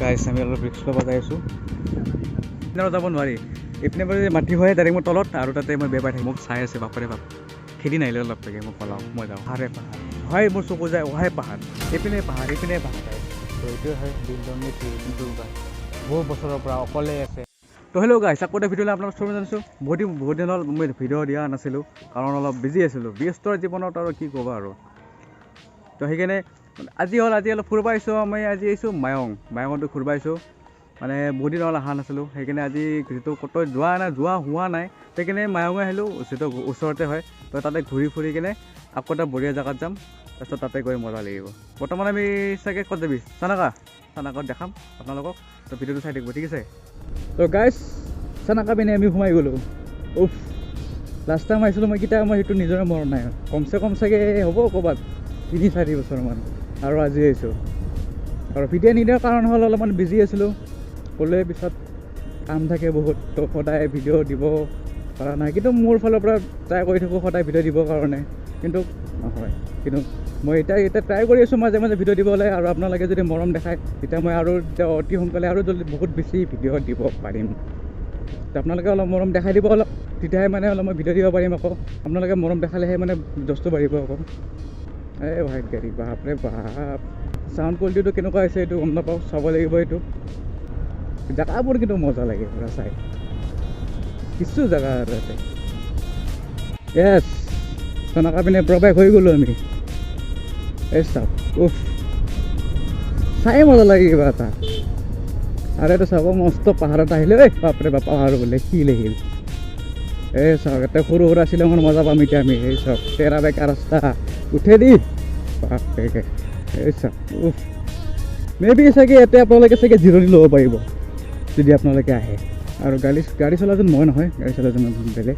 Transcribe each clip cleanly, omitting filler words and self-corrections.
গাইছ আমি অলপ ৰিক্স ল'ব যাই আছোঁ যাব নোৱাৰি ইপিনে পৰা মাটি হয় ডাইৰেক্ট মোৰ তলত আৰু তাতে মই বেপাৰ থাকি মোক চাই আছে বাপৰে বাপ খেদি নাহিলে অলপ লাগে মই পলাওঁ মই যাওঁ পাহাৰে পাহাৰ হয় মোৰ চকু যায় অহাই পাহাৰ এইপিনে পাহাৰ তো এইটোৱে হয় বিল্ডঙে কিন্তু বহু বছৰৰ পৰা অকলে আছে তো হেল্ল' গাইছ আকৌ এটা ভিডিঅ'লৈ আপোনালোক চব জানিছোঁ বহুত দিন হ'ল মই ভিডিঅ' দিয়া নাছিলোঁ কাৰণ অলপ বিজি আছিলোঁ ব্যস্তৰ জীৱনত আৰু কি ক'বা আৰু তো সেইকাৰণে আজি অলপ ফুৰিব আহিছোঁ মই আজি আহিছোঁ মায়ঙতো ফুৰিব আহিছোঁ মানে বহুত দিন হ'ল অহা নাছিলোঁ সেইকাৰণে আজি যিহেতু ক'তো যোৱা হোৱা নাই সেইকাৰণে মায়ঙে আহিলোঁ যিহেতু ওচৰতে হয় তো তাতে ঘূৰি ফুৰি কিনে আকৌ এটা বঢ়িয়া জেগাত যাম তাৰপিছত তাতে গৈ মজা লাগিব বৰ্তমান আমি চাগে ক'ত যাবি চানাকাত দেখাম আপোনালোকক তো ভিডিঅ'টো চাই থাকিব ঠিক আছে তো গাইছ চানাকা পিনে আমি সোমাই গ'লোঁ উফ লাষ্ট টাইম আহিছিলোঁ মই সেইটো নিজৰে মনত নাই কমচে কম চাগে হ'ব ক'ৰবাত 3-4 বছৰমান আৰু আজি আহিছোঁ আৰু ভিডিঅ' নিদিয়াৰ কাৰণ হ'ল অলপমান বিজি আছিলোঁ ক'লে পিছত কাম থাকে বহুত তো সদায় ভিডিঅ' দিব পৰা নাই কিন্তু মোৰ ফালৰ পৰা ট্ৰাই কৰি থাকোঁ সদায় ভিডিঅ' দিবৰ কাৰণে কিন্তু নহয় কিন্তু মই এতিয়া ট্ৰাই কৰি আছোঁ মাজে মাজে ভিডিঅ' দিবলৈ আৰু আপোনালোকে যদি মৰম দেখায় তেতিয়া মই আৰু অতি সোনকালে আৰু জলদি বহুত বেছি ভিডিঅ' দিব পাৰিম তো আপোনালোকে অলপ মৰম দেখাই দিব অলপ তেতিয়াহে মানে অলপ মই ভিডিঅ' দিব পাৰিম আকৌ আপোনালোকে মৰম দেখালেহে মানে জষ্টটো বাঢ়িব আকৌ এই ভাই গাড়ী বাপৰে বাপ চাউণ্ড কোৱালিটিটো কেনেকুৱা হৈছে এইটো গম নাপাওঁ চাব লাগিব এইটো জেগাবোৰ কিন্তু মজা লাগে পুৰা চাই কিছু জেগা আৰু ইয়াতে য়েছ চনকা পিনে প্ৰৱেশ হৈ গ'লোঁ আমি এই চাওক উফ চাই মজা লাগে কিবা এটা আৰু এইটো চাব মস্ত পাহাৰত আহিলে ঐ বাপৰে বাপ পাহাৰ বোলে শিল এই চাওক এটা সৰু সৰু শ্বিলঙৰ মজা পাম এতিয়া আমি এই চাওক তেৰা বেকা ৰাস্তা উঠে দি বাপৰে এই চাওক উফ মেবি চাগে ইয়াতে আপোনালোকে চাগে জিৰণি ল'ব পাৰিব যদি আপোনালোকে আহে আৰু গাড়ী চলাজন মই নহয় গাড়ী চলাজন বেলেগ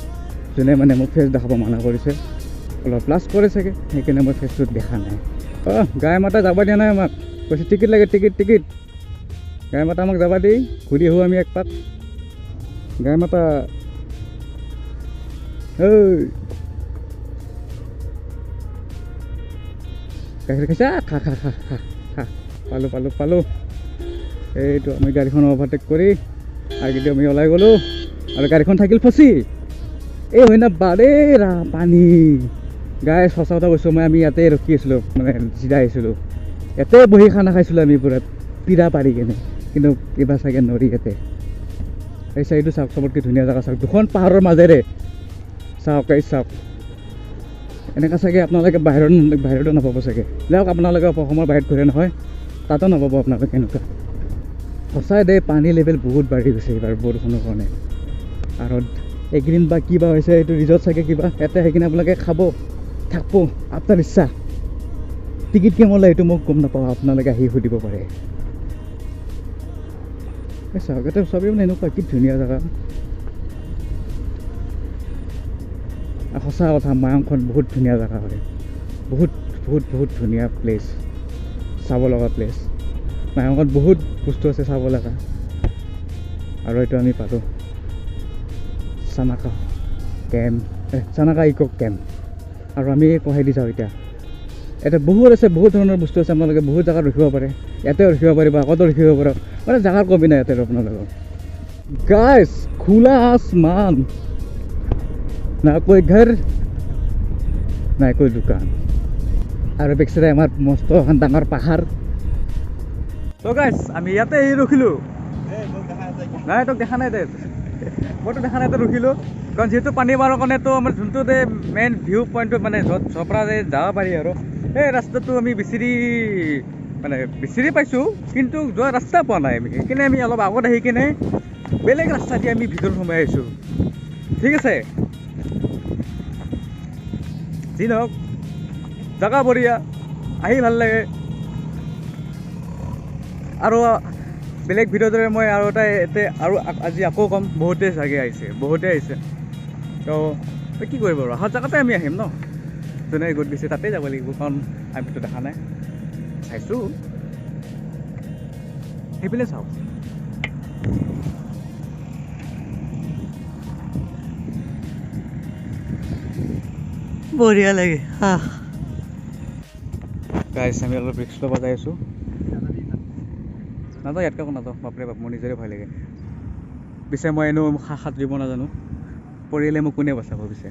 যোনে মানে মোক ফেচ দেখাব মানা কৰিছে অলপ প্লাছ কৰে চাগে সেইকাৰণে মই ফেচটোত দেখা নাই গাই মাতা যাব দিয়া নাই আমাক কৈছে টিকেট লাগে টিকেট গাই মাতা আমাক যাবা দি ঘূৰি আহোঁ আমি এক পাক গাই মাতা ঐ গাখীৰ খাইছা খা পালোঁ এইটো আমি গাড়ীখন অভাৰটেক কৰি আৰু কিন্তু আমি ওলাই গ'লোঁ আৰু গাড়ীখন থাকিল ফচি এই হয় না বাৰে পানী গাই সঁচা কথা কৈছোঁ আমি ইয়াতে ৰখি আছিলোঁ মানে জিৰাই আহিছিলোঁ ইয়াতে বহি খানা খাইছিলোঁ আমি পুৰা পিৰা পাৰি কেনে কিন্তু কিবা চাগে নৰি ইয়াতে এই চাইডটো চাওক চবতকৈ ধুনীয়া জেগা চাওক দুখন পাহাৰৰ মাজেৰে চাওক এনেকুৱা চাগে আপোনালোকে বাহিৰতো নাপাব চাগে যাওক আপোনালোকে অসমৰ বাহিৰত ঘূৰে নহয় তাতো নাপাব আপোনালোকে এনেকুৱা সঁচাই দেই পানী লেভেল বহুত বাঢ়ি গৈছে এইবাৰ বৰষুণৰ কাৰণে আৰু এইকেইদিন বা কিবা হৈছে এইটো ৰিজৰ্ট চাগে কিবা ইয়াতে আহি কিনে আপোনালোকে খাব থাকিব আপোনাৰ ইচ্ছা টিকেট কিমান লয় এইটো মোক গম নাপাওঁ আপোনালোকে আহি সুধিব পাৰে চাওক ইয়াতে চবেই মানে এনেকুৱা কি ধুনীয়া জেগা সঁচা কথা মায়ঙখন বহুত ধুনীয়া জেগা হয় বহুত ধুনীয়া প্লেচ চাব লগা প্লেচ মায়ঙত বহুত বস্তু আছে চাব লগা আৰু এইটো আমি পালোঁ চানাকা ইক' কেম্প আৰু আমি কঢ়াই দি যাওঁ এতিয়া ইয়াতে বহুত ধৰণৰ বস্তু আছে আপোনালোকে বহুত জেগাত ৰখিব পাৰে ইয়াতেও ৰখিব পাৰিব আগতো ৰখিব পাৰে মানে জেগাৰ কমি নাই ইয়াতে আপোনালোকৰ গাইছ খোলা আসমান না কোই ঘৰ না কোই দোকান আৰু বেকচাইডে আমাৰ মস্ত এখন ডাঙৰ পাহাৰ তো গাইছ আমি ইয়াতে ৰখিলোঁ নাই তোক দেখা নাই দে মইতো দেখা নাই ৰখিলোঁ কাৰণ যিহেতু পানী মাৰৰ কাৰণেতো আমাৰ যোনটো মেইন ভিউ পইণ্টটো মানে য'ৰ পৰা যাব পাৰি আৰু সেই ৰাস্তাটো আমি বিচাৰি পাইছোঁ কিন্তু যোৱা ৰাস্তা পোৱা নাই আমি সেইকাৰণে আমি অলপ আগত আহি কিনে বেলেগ ৰাস্তা দি আমি ভিতৰত সোমাই আহিছোঁ ঠিক আছে যি নহওক জেগা বঢ়িয়া আহি ভাল লাগে আৰু বেলেগ ভিডিঅ'ৰ দৰে মই আৰু এটা আৰু আজি আকৌ ক'ম বহুতে আহিছে তো কি কৰিব আৰু অহা জেগাতে আমি আহিম ন যোনে গোট গৈছে তাতেই যাব লাগিব কাৰণ আমিতো দেখা নাই চাইছোঁ সেইপিনে চাওক বঢ়িয়া লাগে গাইছ আমি অলপ ৰিক্স ল'ব যাই আছোঁ নাযাওঁ ইয়াতকৈ নাযাওঁ বাপৰে বাপ মোৰ নিজৰে ভয় লাগে পিছে মই এনেও সাঁতুৰিব নাজানো পৰিলে মোক কোনে বচাব পিছে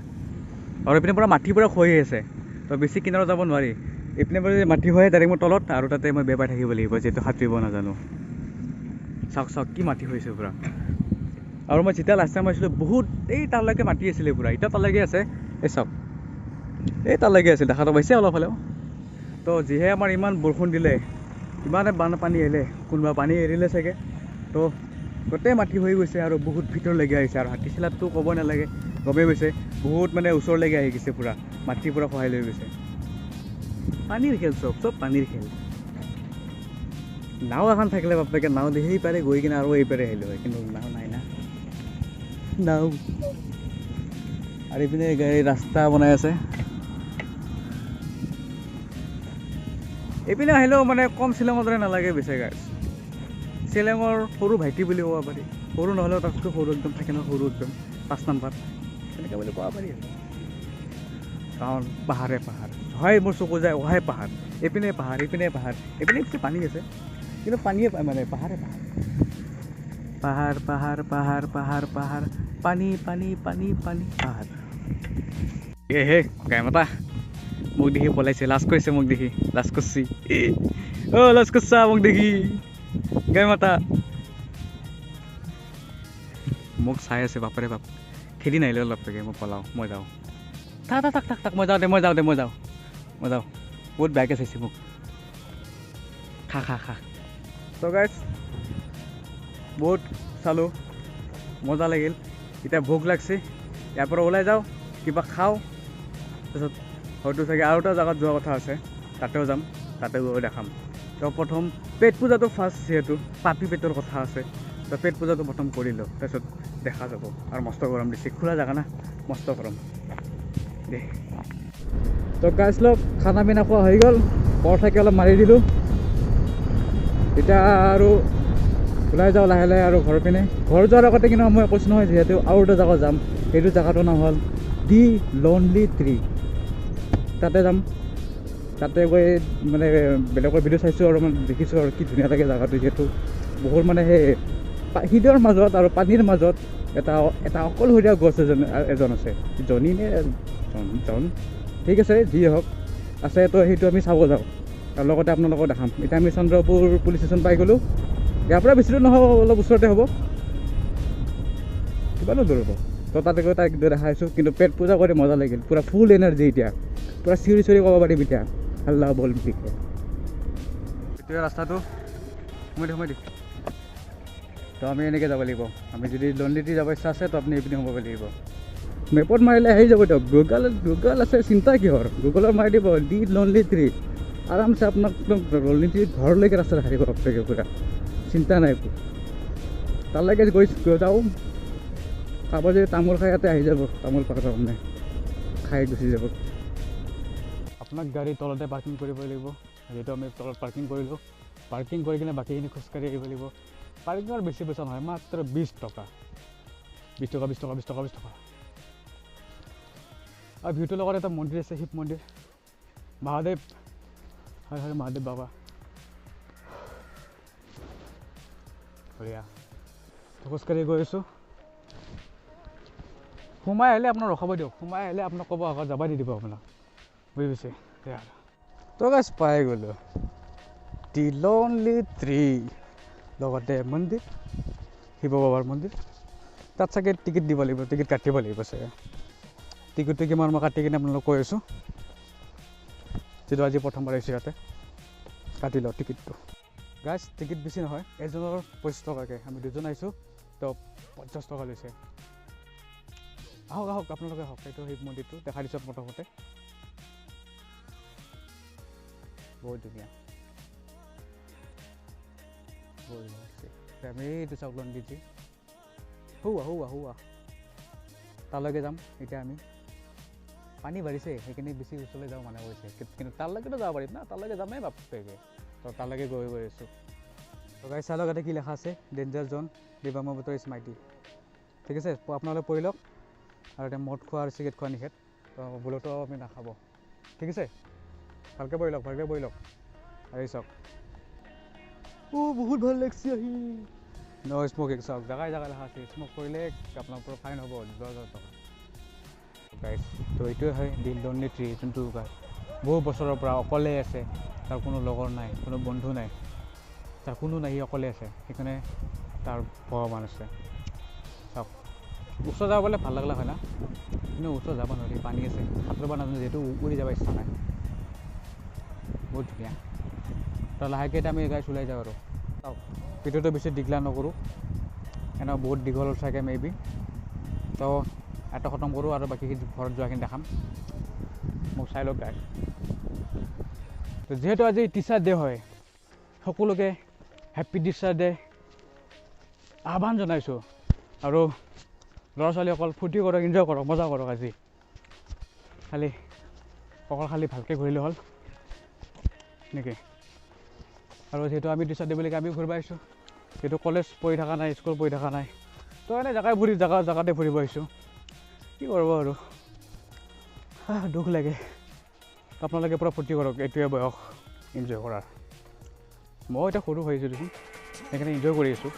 আৰু এইপিনে পৰা মাটিৰ পৰা খহি আছে তো বেছি কিনাৰত যাব নোৱাৰি এইপিনে পৰা মাটি হয় ডাইৰেক্ট মোৰ তলত আৰু তাতে মই বেবাই থাকিব লাগিব যিহেতু সাঁতুৰিব নাজানো চাওক চাওক কি মাটি হৈছে পূৰা আৰু মই যেতিয়া লাষ্ট টাইম আহিছিলোঁ বহুত এই তালৈকে মাটি আছিলে পূৰা এতিয়া তালৈকে আছে এই চাওক এই তালৈকে আছিল দেখাটো পাইছে অলপ হ'লেও তো যিহে আমাৰ ইমান বৰষুণ দিলে ইমানে বানপানী আহিলে কোনোবা পানী এৰিলে চাগে তো গোটেই মাটি হৈ গৈছে আৰু বহুত ভিতৰলৈকে আহিছে আৰু হাতী চিলাতটো ক'ব নালাগে গমেই গৈছে বহুত মানে ওচৰলৈকে আহি গৈছে পূৰা মাটিৰ পৰা সহায় লৈ গৈছে পানীৰ খেল চব পানীৰ খেল নাও এখন থাকিলে বাপেকে নাও দি সেই পাৰে গৈ কিনে আৰু এই পাৰে আহিলোঁ হয় কিন্তু নাও নাই না নাও আৰু এইপিনে গাড়ী ৰাস্তা বনাই আছে এইপিনে আহিলেও মানে কম শ্বিলঙৰ দৰে নালাগে বেছি গাইছ শ্বিলঙৰ সৰু ভাইটি বুলি ক'ব পাৰি সৰু নহ'লেও তাতকৈ সৰু একদম থাকে ন সৰু একদম 5 নম্বৰ তেনেকৈ বুলি ক'ব পাৰি কাৰণ পাহাৰে পাহাৰ হয় মোৰ চকু যায় অহাই পাহাৰ এইপিনে পাহাৰ এইপিনে পানী আছে কিন্তু পানীয়ে মানে পাহাৰে পাহাৰ পাহাৰ পাহাৰ পাহাৰ পাহাৰ পানী পানী পানী পানী পাহাৰ হে গাই মাতা মোক দেখি পলাইছে লাজ কৰিছে মোক দেখি লাজ কৰিছে লাজ কৰিছা মোক দেখি গাই মাতা মোক চাই আছে বাপৰে বাপ খেদি নাহিলে অলপ পেকে মই পলাওঁ মই যাওঁ থাক মই যাওঁ বহুত বেয়াকৈ চাইছে মোক খা তো গাইজ বহুত চালোঁ মজা লাগিল এতিয়া ভোক লাগছে ইয়াৰ পৰা ওলাই যাওঁ কিবা খাওঁ তাৰপিছত হয়তো চাগে আৰু এটা জেগাত যোৱা কথা আছে তাতেও যাম তাতে গৈ দেখাম তো প্ৰথম পেট পূজাটো ফাৰ্ষ্ট যিহেতু পাপী পেটৰ কথা আছে তো পেট পূজাটো প্ৰথম কৰি লওঁ তাৰপিছত দেখা যাব আৰু মস্ত গৰম দিছে খোলা জেগা না মস্ত গৰম দে তো গাইজ লগ খানা পিনা খোৱা হৈ গ'ল পৰঠাকে অলপ মাৰি দিলোঁ এতিয়া আৰু ওলাই যাওঁ লাহে লাহে আৰু ঘৰ পিনে ঘৰ যোৱাৰ আগতে কিন্তু মই কৈছোঁ নহয় যিহেতু আৰু এটা জেগা যাম সেইটো জেগাটোৰ নাম হ'ল দি লনলি ট্ৰী তাতে যাম তাতে গৈ মানে বেলেগৰ ভিডিঅ' চাইছোঁ আৰু মানে দেখিছোঁ আৰু কি ধুনীয়া লাগে জেগাটো যিহেতু বহুত মানে সেই শিলৰ মাজত আৰু পানীৰ মাজত এটা অকলশৰীয়া গছ এজন আছে জনী নে জন ঠিক আছে যি হওক আছে তো সেইটো আমি চাব যাওঁ আৰু লগতে আপোনালোকক দেখাম এতিয়া আমি চন্দ্ৰপুৰ পুলিচ ষ্টেচন পাই গ'লোঁ ইয়াৰ পৰা বেছি দূৰ নহ'ব অলপ ওচৰতে হ'ব কিমানো দূৰ হ'ব তো তাতে গৈ তাইক দেখাইছোঁ কিন্তু পেট পূজা কৰি মজা লাগিল পূৰা ফুল এনাৰ্জি এতিয়া পূৰা চিঞৰি ক'ব পাৰিম এতিয়া হাল্লা বল বিশেষ এইটোৱে ৰাস্তাটো সোমাই দি তো আমি এনেকৈ যাব লাগিব আমি যদি লনলিটি যাব ইচ্ছা আছে তো আপুনি এইপিনে সোমাব লাগিব মেপত মাৰিলে আহি যাব দিয়ক গুগল আছে চিন্তা কিহৰ গুগলত মাৰি দিব দি লনলি ট্ৰী আৰামছে আপোনাক একদম লনলিটি ঘৰলৈকে ৰাস্তা দেখাই দিব আপোনালোকে পূৰা চিন্তা নাই একো তালৈকে গৈ যাওঁ খাব যদি তামোল খাই ইয়াতে আহি যাব তামোল পাতৰ কাৰণে খাই গুচি যাব আপোনাক গাড়ী তলতে পাৰ্কিং কৰিব লাগিব যিহেতু আমি তলত পাৰ্কিং কৰিলোঁ পাৰ্কিং কৰি কিনে বাকীখিনি খোজকাঢ়ি আহিব লাগিব পাৰ্কিঙৰ বেছি পইচা নহয় মাত্ৰ 20 টকা আৰু ভিউটোৰ লগত এটা মন্দিৰ আছে শিৱ মন্দিৰ মহাদেৱ হয় মহাদেৱ বাবা বঢ়িয়া খোজকাঢ়ি গৈ আছোঁ সোমাই আহিলে আপোনাক ৰখাব দিয়ক সোমাই আহিলে আপোনাক ক'ব আগত যাবা দি দিব আপোনাক বুজি পাইছে তো গাইজ পাই গ'লোঁ দি লনলি ট্ৰী লগতে মন্দিৰ শিৱ বাবাৰ মন্দিৰ তাত চাগে টিকেট দিব লাগিব টিকেট কাটিব লাগিব চাগে টিকেটটো কিমান মই কাটি কিনে আপোনালোক কৈ আছোঁ যিটো আজি প্ৰথমবাৰ আহিছোঁ ইয়াতে কাটি লওঁ টিকেটটো গাইজ টিকেট বেছি নহয় এজনৰ 25 টকাকৈ আমি দুজন আহিছোঁ তো 50 টকা লৈছে আহক আপোনালোকে আহক এইটো শিৱ মন্দিৰটো দেখাই দিছোঁ প্ৰথমতে বহুত ধুনীয়া আমি এইটো চাওক লনলিটি হোৱা তালৈকে যাম এতিয়া আমি পানী বাঢ়িছে সেইখিনি বেছি ওচৰলৈ যাওঁ মানে কৈছে কিন্তু তালৈকেতো যাব পাৰিম না তালৈকে যামেই বাপেকে তো তালৈকে গৈ আছোঁ তো গাড়ী চাই লওক ইয়াতে কি লেখা আছে ডেঞ্জাৰ জ'ন ব্ৰহ্মপুত্ৰ ইজ মাইটি ঠিক আছে আপোনালোকে পঢ়ি লওক আৰু এতিয়া মদ খোৱা আৰু চিগাৰেট খোৱা নিষেধ তো বুলতো আমি নাখাব ঠিক আছে ভালকৈ পঢ়ি লওক আৰু চাওক বহুত ভাল লাগছে আহি নো স্মোকিং চাওক জাগাই জাগাই লেখা আছে স্মোক কৰিলে আপোনাৰ পৰা ফাইন হ'ব 10,000 টকা গাইছ তো এইটোৱে হয় দিল ডনলি ট্ৰী যোনটো বহু বছৰৰ পৰা অকলে আছে তাৰ কোনো লগৰ নাই কোনো বন্ধু নাই তাৰ কোনো নাই সি অকলে আছে সেইকাৰণে তাৰ ভগৱান আছে চাওক ওচৰ যাব পালে ভাল লাগলা হয় না কিন্তু ওচৰ যাব নোৱাৰি পানী আছে সাঁতুৰিব নাজানো যিহেতু উৰি যাব ইচ্ছা নাই বহুত ধুনীয়া তো লাহেকৈ এতিয়া আমি গাইছ ওলাই যাওঁ আৰু চাওক ভিডিঅ'টো বেছি দীঘলা নকৰোঁ এনেও বহুত দীঘল চাগে মেবি তো এটা খতম কৰোঁ আৰু বাকীখিনি ঘৰত যোৱাখিনি দেখাম মোক চাই লওক গাইছ তো যিহেতু আজি টিচাৰ ডে হয় সকলোকে হেপ্পী টিচাৰ ডে আহ্বান জনাইছোঁ আৰু ল'ৰা ছোৱালী অকল ফূৰ্তি কৰক এনজয় কৰক মজা কৰক আজি খালি ভালকৈ ঘূৰিলে হ'ল নেকি আৰু যিহেতু আমি টিচাৰ ডে বুলি আমি ঘূৰিব আহিছোঁ যিহেতু কলেজ পঢ়ি থকা নাই স্কুল পঢ়ি থকা নাই তো এনেই জেগাতে ফুৰিব আহিছোঁ কি কৰিব আৰু দুখ লাগে আপোনালোকে পূৰা ফূৰ্তি কৰক এইটোৱে বয়স এনজয় কৰাৰ মই এতিয়া সৰু হৈ আছোঁ দেখোন সেইকাৰণে এনজয় কৰি আছোঁ